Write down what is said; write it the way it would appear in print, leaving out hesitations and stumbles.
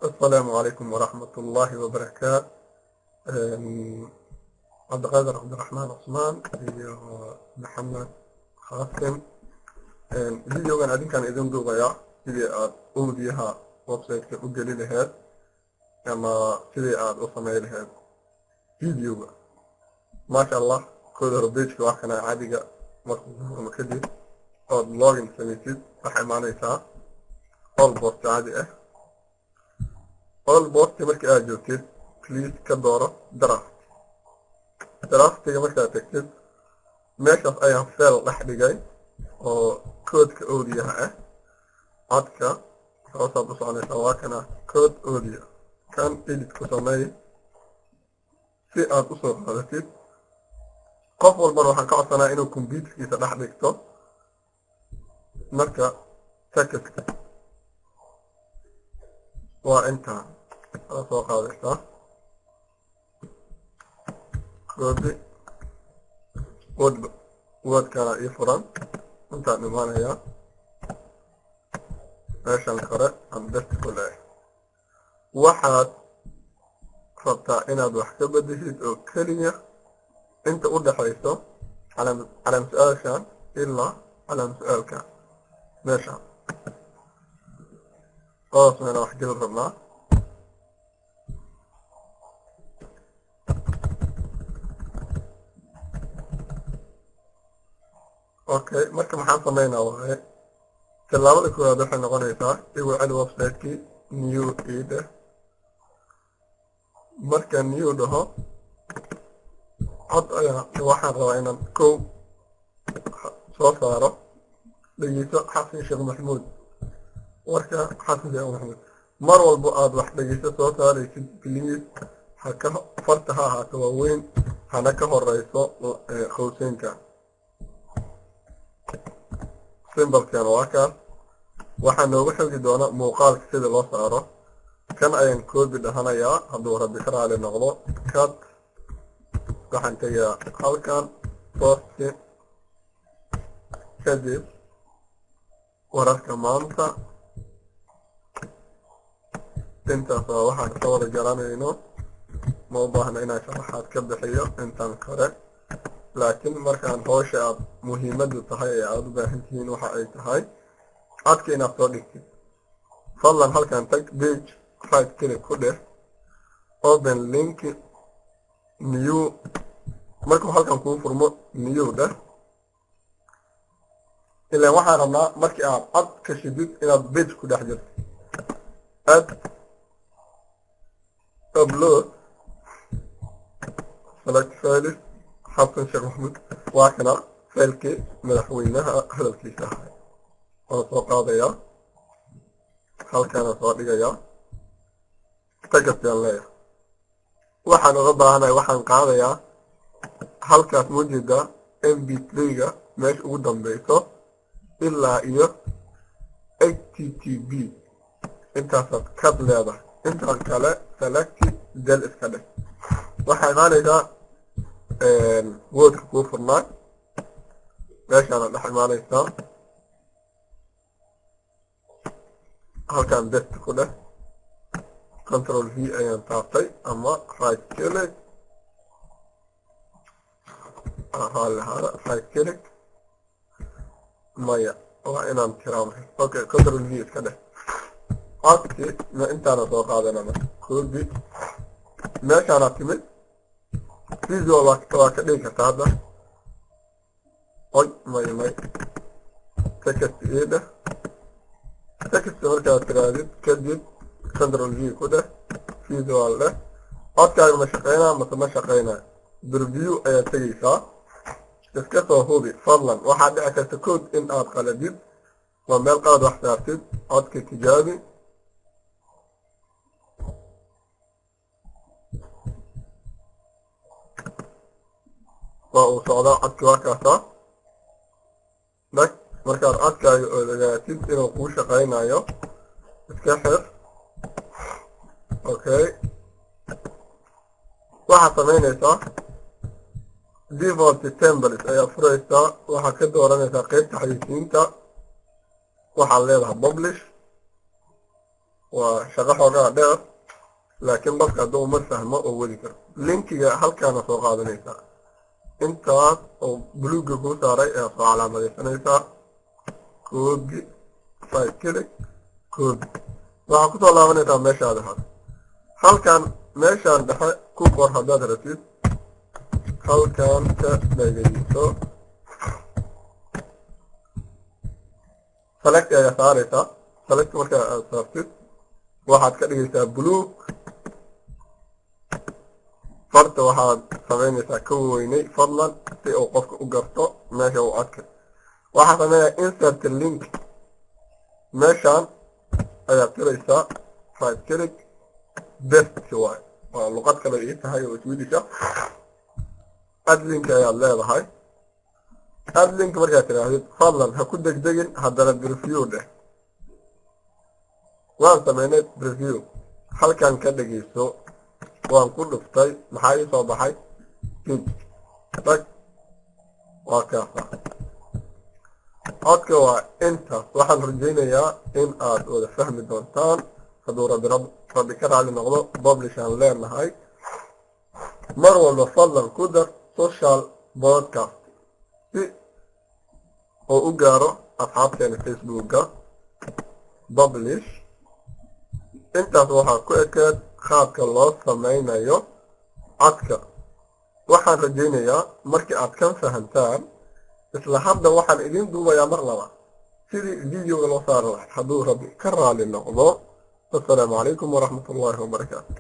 السلام عليكم ورحمة الله وبركاته. عبد القادر عبد الرحمن عثمان iyo Maxamed Qaasim. Videogan adinkaan idin duubayaa sidii aad audiyaha website-ka u geli lahayd ama sidii aad u samayn lahayd videoga. Maasha Allah, kooda page-ka wax kana caadiga markuu kadib ood login samaysid waxay imaanaysaa all post caadi ah. all post markii aad joogtid please ka dooro draftiga markaad tagtid meeshaas ayaan file dhex dhigay oo koodka audiyaha ah. codka hoosaad u soconaysaa waa kana code audio kan edit ku sameey si aad u soo qaadatid. qof walbana waxaan ka codsanaa inuu computerkiisa dhex dhigto marka text waa intaan aad soo qaadaysaa code wordkana ii furan intaan imaanayaa meeshan kore aan dadka ku leeyahay. waxaad rabtaa inaad wax ka bedeshid oo keliya inta u dhaxayso calaam su-aalkan ilaa calaam su-aalkan meeshan hoosna wax geli rabnaa. okay, marka maxaan sameynaa waaye tallaabada koowaad waxay noqonaysaa igu celi website-kii new ida. marka new dhaho cod ayaa waxaan rabaa inaan kow soo saaro dhegeyso xasan sheekh maxamuud. warka xasan sheekh maxamuud mar walbo aad wax dhegeyso soo saaraysid please farta ha ahaato waaweyn hana ka horeyso qowseynka. symbolkan waa kaas. waxaa noogu xogi doona muuqaalka sida loo saaro. kan ayaan koobi dhahanayaa hadduu rabbi ka raali noqdo. cut waxaan tegayaa halkan posti kadib wararka maanta. intaas waa waxaan ka wada garanayno ma u baahna inaan sharaxaad ka bixiyo intaan kore. laakiin markaan howsha aad muhiimadu tahay ee aad u baahan tihiin waxa ay tahay codka inaad soo dhigtid. fadlan halkan tag page right click ku dheh open link new. markuu halkan kuu furmo new dheh. ilaan waxaan rabnaa markii aad cod ka shidid inaad page ku dhex jirto. add upload select files xasan sheekh maxamuud waa kana faylkii madaxweynaha hadalkiisa ahay. waan soo qaadayaa halkaana soo dhigayaa tagasyaan leeyahay. waxaan uga baahanahay waxaan qaadayaa halkaas mujida mp3ga meesha ugu dambeyso ilaa iyo http intaasaad kad leedahay. intaan kale select del iska dheh. waxaa imaanaysaa wordka kuu furnaa meeshaana dhex imaanaysaa. halkan best ku dheh control v ayaan taabtay ama right click right click maya waa inaan tiraamay. okay, control v iska dheh. codki intaana soo qaadanana koobi meeshaana timid visual waa ka dhigi kartaa hadda. oy may text ida text markaad tiraadid kadib control v ku dheh visual dheh. codkaaga ma shaqeynaa mase ma shaqeynaa preview ayaad tegeysaa. iska soo hubi fadlan. waxaad dhici karta code in aad qaladid waa meel qalad wax saartid. codka tijaabi. waa uu socdaa codki waa kaasaa dhag. markaad codkaaga ogaatid inuu kuu shaqeynayo iska xir. okay, waxaad samaynaysaa default templates ayaa furaysaa. waxaad ka dooranaysaa qeybta xayeysiinta. waxaad leedahay publish. وشغح وقع ده لكن بس هدو مرسه أولي كر لينكيga halkaana soo qaadanaysaa intaas oo buluuga ku saaray ee soo calaamadaysanaysaa copy right click copy waxaa ku soo laabanaysaa meeshaada halkan meeshaan dhexe ku qor haddaad rabtid halkan ka dhagayso select ayaa saaraysaa select markaa aad saartid waxaad ka dhigaysaa buluug farta waxaad samaynaysaa ka weynay fadlan si uu qofka u garto meesha uu adkay waxaa sameeyaa insert link meeshaan ayaad tiraysaa right click best waay waa luqad kale ii tahay oo Swedish ah add link ayaad leedahay add link markaad tirahdid fadlan ha ku degdegin haddana preview dheh waan sameynay preview halkan ka dhageyso waan ku dhuftay maxaa ii soo baxay tag waa kaasa codka waa intaas waxaan rajaynayaa in aad wada fahmi doontaan hadduu rabbi ka raali noqdo publish aan leenahay mar walba fadlan ku dar social broadcast si oo u gaaro asxaabteena facebooka publish intaas waxaa ku ekeed qaabka loo sameynayo codka waxaan rajaynayaa markii aad kan fahantaan isla hadda waxaan idin duubayaa mar laba sidii videoga loo saari lahaa hadduu rabbi ka raali noqdo. Assalaamu calaykum waraxmatullaahi wabarakaatu.